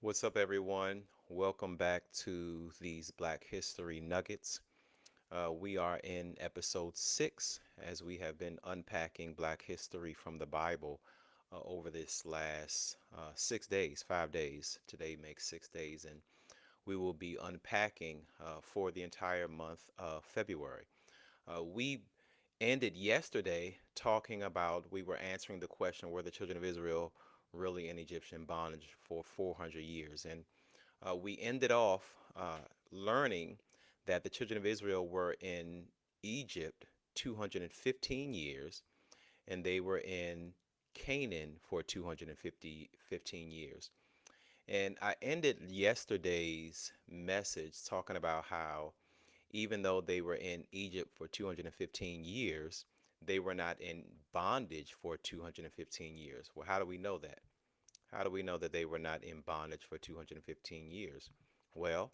What's up, everyone? Welcome back to these Black History Nuggets. We are in episode 6 as we have been unpacking Black history from the Bible over this last 6 days, 5 days. Today makes 6 days, and we will be unpacking for the entire month of February. We ended yesterday talking about, we were answering the question, were the children of Israel really in Egyptian bondage for 400 years? And we ended off learning that the children of Israel were in Egypt 215 years, and they were in Canaan for 215 years. And I ended yesterday's message talking about how even though they were in Egypt for 215 years, they were not in bondage for 215 years. Well, how do we know that? How do we know that they were not in bondage for 215 years? Well,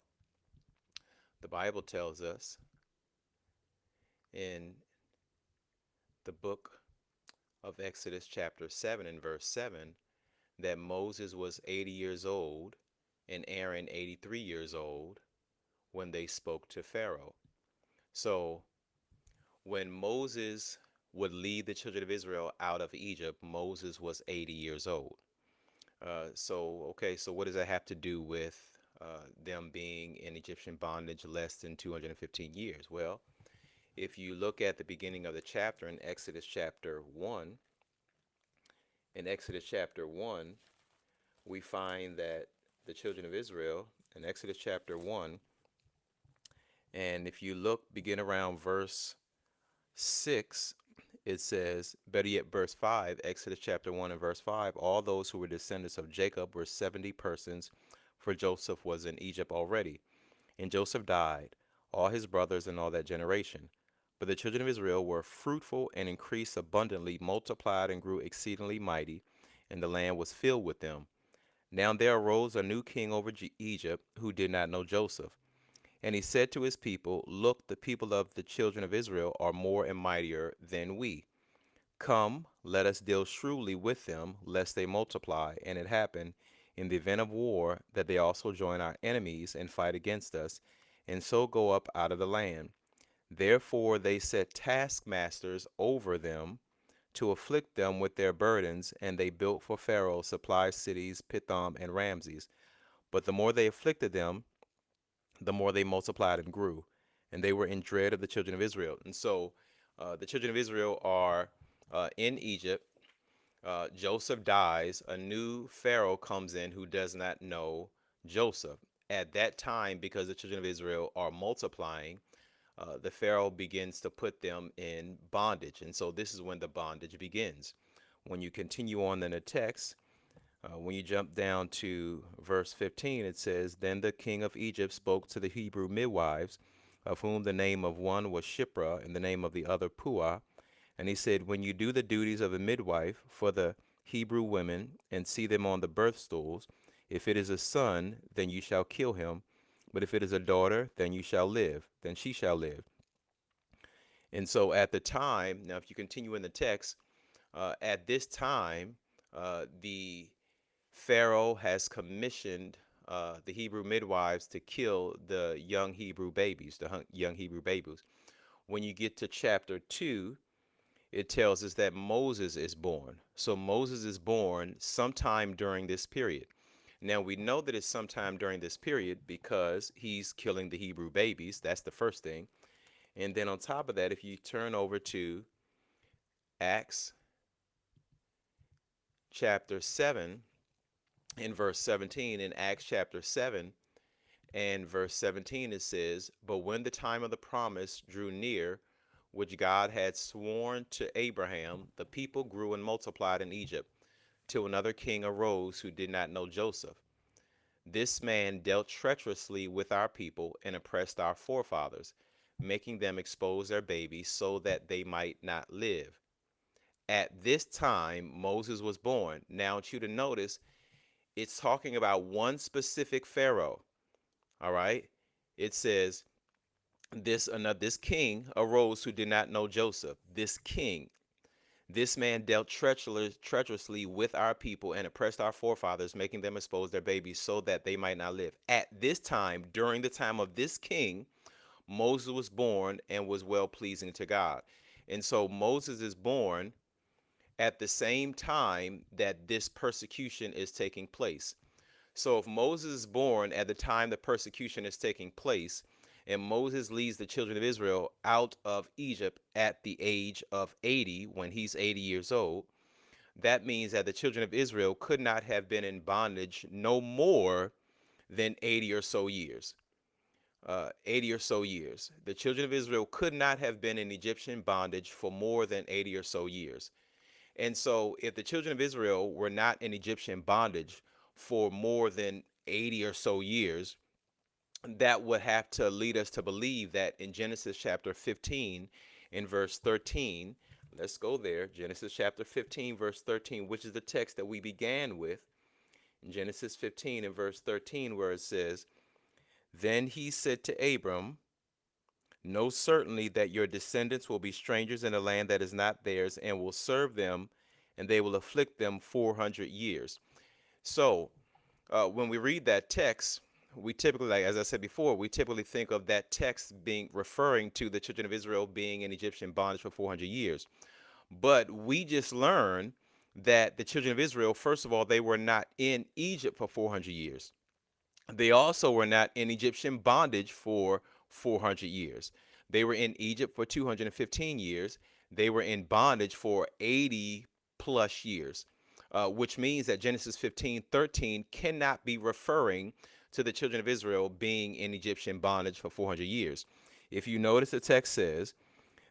the Bible tells us in the book of Exodus, chapter 7, and verse 7, that Moses was 80 years old and Aaron 83 years old when they spoke to Pharaoh. So when Moses would lead the children of Israel out of Egypt, Moses was 80 years old. So what does that have to do with them being in Egyptian bondage less than 215 years? Well, if you look at the beginning of the chapter in Exodus chapter 1, in Exodus chapter 1, we find that the children of Israel, in Exodus chapter 1, and if you look, begin around verse 6, it says, better yet, verse 5, Exodus chapter 1 and verse 5, all those who were descendants of Jacob were 70 persons, for Joseph was in Egypt already. And Joseph died, all his brothers and all that generation. But the children of Israel were fruitful and increased abundantly, multiplied and grew exceedingly mighty, and the land was filled with them. Now there arose a new king over Egypt who did not know Joseph. And he said to his people, look, the people of the children of Israel are more and mightier than we. Come, let us deal shrewdly with them, lest they multiply. And it happened, in the event of war, that they also join our enemies and fight against us, and so go up out of the land. Therefore they set taskmasters over them to afflict them with their burdens, and they built for Pharaoh supply cities, Pithom and Ramses. But the more they afflicted them, the more they multiplied and grew, and they were in dread of the children of Israel. And so the children of Israel are in Egypt. Joseph dies. A new Pharaoh comes in who does not know Joseph. At that time, because the children of Israel are multiplying, the Pharaoh begins to put them in bondage. And so this is when the bondage begins. When you continue on in the text, when you jump down to verse 15, it says, then the king of Egypt spoke to the Hebrew midwives, of whom the name of one was Shipra and the name of the other Puah. And he said, when you do the duties of a midwife for the Hebrew women and see them on the birth stools, if it is a son, then you shall kill him. But if it is a daughter, then you shall live, then she shall live. And so at the time, now if you continue in the text, at this time, the Pharaoh has commissioned the Hebrew midwives to kill the young Hebrew babies, young Hebrew babies. When you get to chapter 2, it tells us that Moses is born. So Moses is born sometime during this period. Now we know that it's sometime during this period because he's killing the Hebrew babies. That's the first thing. And then on top of that, if you turn over to Acts chapter 7 in verse 17, in Acts chapter 7 and verse 17, it says, but when the time of the promise drew near, which God had sworn to Abraham, the people grew and multiplied in Egypt, till another king arose who did not know Joseph. This man dealt treacherously with our people and oppressed our forefathers, making them expose their babies so that they might not live. At this time, Moses was born. Now, I want you to notice it's talking about one specific Pharaoh. All right. It says, this king arose who did not know Joseph. This king. This man dealt treacherously with our people and oppressed our forefathers, making them expose their babies so that they might not live. At this time, during the time of this king, Moses was born and was well pleasing to God. And so Moses is born at the same time that this persecution is taking place. So if Moses is born at the time the persecution is taking place, and Moses leads the children of Israel out of Egypt at the age of 80, when he's 80 years old, that means that the children of Israel could not have been in bondage no more than 80 or so years. 80 or so years. The children of Israel could not have been in Egyptian bondage for more than 80 or so years. And so, if the children of Israel were not in Egyptian bondage for more than 80 or so years, that would have to lead us to believe that in Genesis chapter 15, in verse 13, let's go there. Genesis chapter 15, verse 13, which is the text that we began with. In Genesis 15, in verse 13, where it says, Then he said to Abram, Know certainly that your descendants will be strangers in a land that is not theirs, and will serve them, and they will afflict them 400 years. So, when we read that text, we typically, like as I said before, we typically think of that text being referring to the children of Israel being in Egyptian bondage for 400 years. But we just learned that the children of Israel, first of all, they were not in Egypt for 400 years. They also were not in Egyptian bondage for 400 years. They were in Egypt for 215 years. They were in bondage for 80 plus years, which means that Genesis 15:13 cannot be referring to the children of Israel being in Egyptian bondage for 400 years. If you notice, the text says,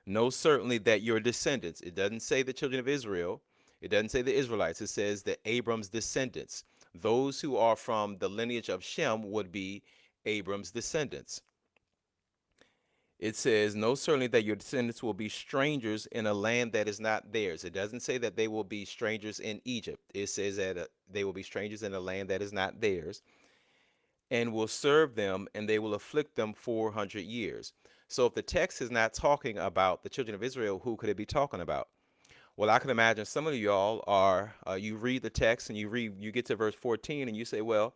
Know certainly that your descendants, it doesn't say the children of Israel, it doesn't say the Israelites, it says that Abram's descendants, those who are from the lineage of Shem, would be Abram's descendants. It says, Know certainly that your descendants will be strangers in a land that is not theirs. It doesn't say that they will be strangers in Egypt. It says that they will be strangers in a land that is not theirs, and will serve them, and they will afflict them 400 years. So if the text is not talking about the children of Israel, who could it be talking about? Well, I can imagine some of y'all are, you read the text and you get to verse 14 and you say, well,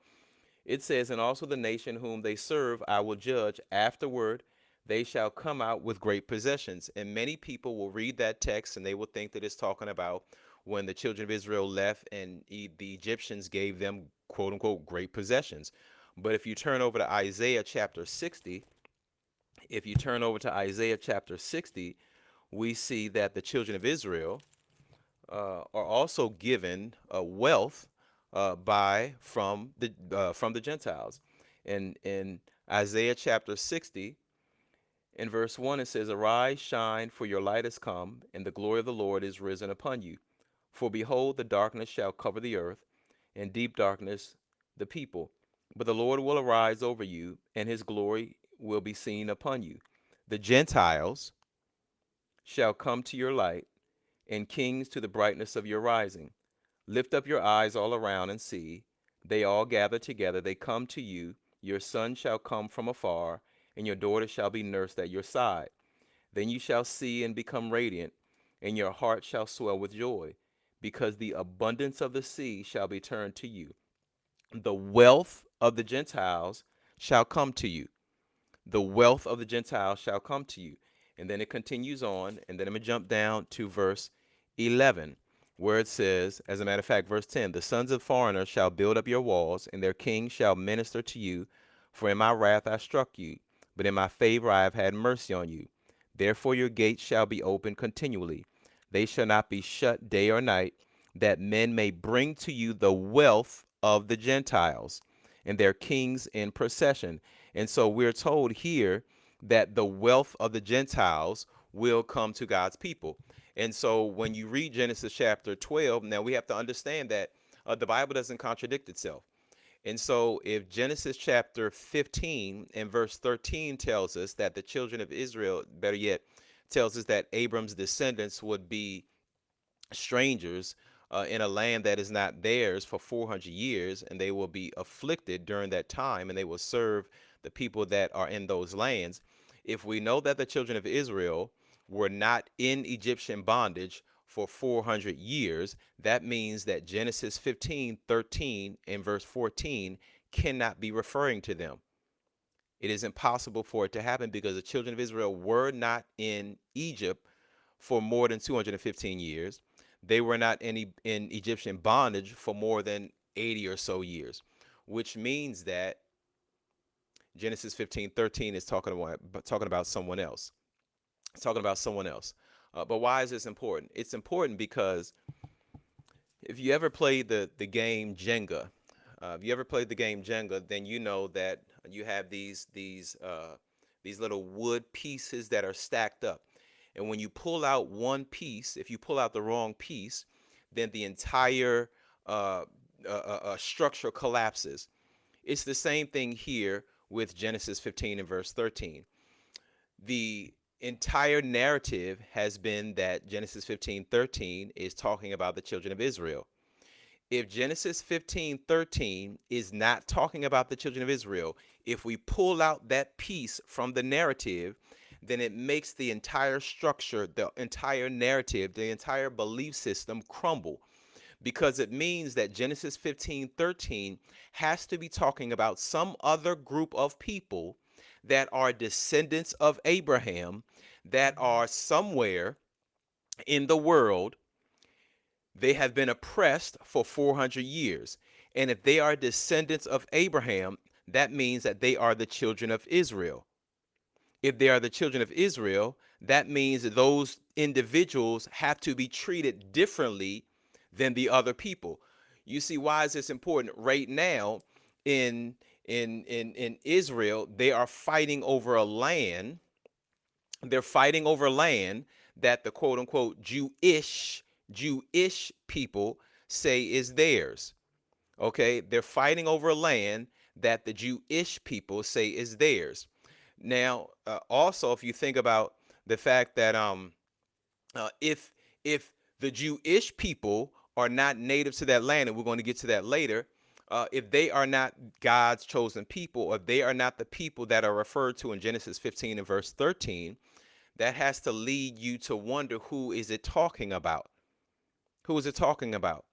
it says, And also the nation whom they serve I will judge. Afterward, they shall come out with great possessions. And many people will read that text and they will think that it's talking about when the children of Israel left and the Egyptians gave them, quote unquote, great possessions. But if you turn over to Isaiah chapter 60, if you turn over to Isaiah chapter 60, we see that the children of Israel are also given wealth by from the Gentiles. In Isaiah chapter 60, in verse 1, it says, Arise, shine, for your light is come, and the glory of the Lord is risen upon you. For behold, the darkness shall cover the earth, and deep darkness the people. But the Lord will arise over you, and his glory will be seen upon you. The Gentiles shall come to your light, and kings to the brightness of your rising. Lift up your eyes all around and see. They all gather together. They come to you. Your son shall come from afar, and your daughter shall be nursed at your side. Then you shall see and become radiant, and your heart shall swell with joy, because the abundance of the sea shall be turned to you. The wealth of the Gentiles shall come to you. The wealth of the Gentiles shall come to you. And then it continues on, and then I'm going to jump down to verse 11, where it says, as a matter of fact, verse 10, The sons of foreigners shall build up your walls, and their kings shall minister to you. For in my wrath I struck you, but in my favor I have had mercy on you. Therefore your gates shall be open continually. They shall not be shut day or night, that men may bring to you the wealth of the Gentiles and their kings in procession. And so we're told here that the wealth of the Gentiles will come to God's people. And so when you read Genesis chapter 12, now we have to understand that the Bible doesn't contradict itself. And so if Genesis chapter 15 and verse 13 tells us that the children of Israel, better yet, tells us that Abram's descendants would be strangers in a land that is not theirs for 400 years, and they will be afflicted during that time, and they will serve the people that are in those lands. If we know that the children of Israel were not in Egyptian bondage for 400 years, that means that Genesis 15:13 and verse 14 cannot be referring to them. It is impossible for it to happen because the children of Israel were not in Egypt for more than 215 years. They were not in Egyptian bondage for more than 80 or so years, which means that Genesis 15:13 is talking about someone else. It's talking about someone else. But why is this important? It's important because if you ever played the game Jenga, if you ever played the game Jenga, then you know that you have these little wood pieces that are stacked up, and when you pull out one piece, if you pull out the wrong piece, then the entire structure collapses. It's the same thing here with Genesis 15 and verse 13. The entire narrative has been that Genesis 15:13 is talking about the children of Israel. If Genesis 15:13 is not talking about the children of Israel, if we pull out that piece from the narrative, then it makes the entire structure, the entire narrative, the entire belief system crumble, because it means that Genesis 15:13 has to be talking about some other group of people that are descendants of Abraham, that are somewhere in the world. They have been oppressed for 400 years. And if they are descendants of Abraham, that means that they are the children of Israel. If they are the children of Israel, that means that those individuals have to be treated differently than the other people. You see, why is this important? Right now, in in Israel, they are fighting over a land. They're fighting over land that the quote unquote Jewish people say is theirs. Okay, they're fighting over land that the Jewish people say is theirs. Now, also, if you think about the fact that if the Jewish people are not natives to that land, and we're going to get to that later, if they are not God's chosen people, or they are not the people that are referred to in Genesis 15 and verse 13, that has to lead you to wonder, who is it talking about? Who is it talking about?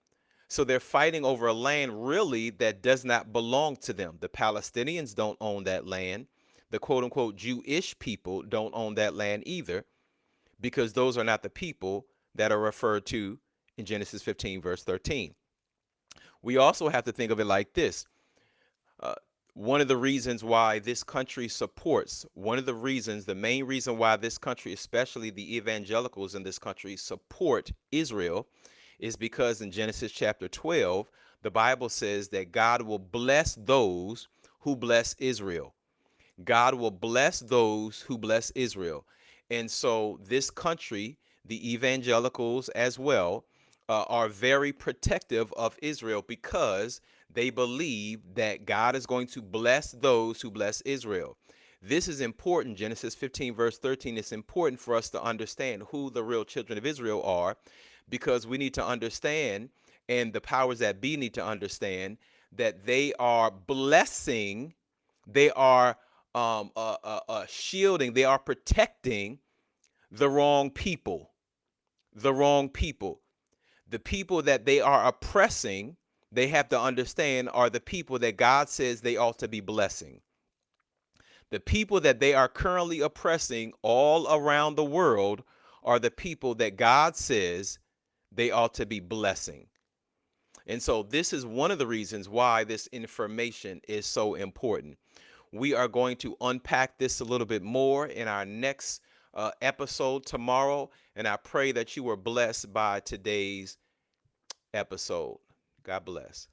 So they're fighting over a land really that does not belong to them. The Palestinians don't own that land. The quote unquote Jewish people don't own that land either, because those are not the people that are referred to in Genesis 15, verse 13. We also have to think of it like this. Uh, One of the reasons why this country supports, one of the reasons, the main reason why this country, especially the evangelicals in this country, support Israel is because in Genesis chapter 12, the Bible says that God will bless those who bless Israel. God will bless those who bless Israel. And so this country, the evangelicals as well, are very protective of Israel because they believe that God is going to bless those who bless Israel. This is important. Genesis 15, verse 13, it's important for us to understand who the real children of Israel are, because we need to understand, and the powers that be need to understand, that they are blessing, they are shielding, they are protecting the wrong people. The wrong people. The people that they are oppressing, they have to understand, are the people that God says they ought to be blessing. The people that they are currently oppressing all around the world are the people that God says they ought to be blessing. And so this is one of the reasons why this information is so important. We are going to unpack this a little bit more in our next episode tomorrow. And I pray that you were blessed by today's episode. God bless.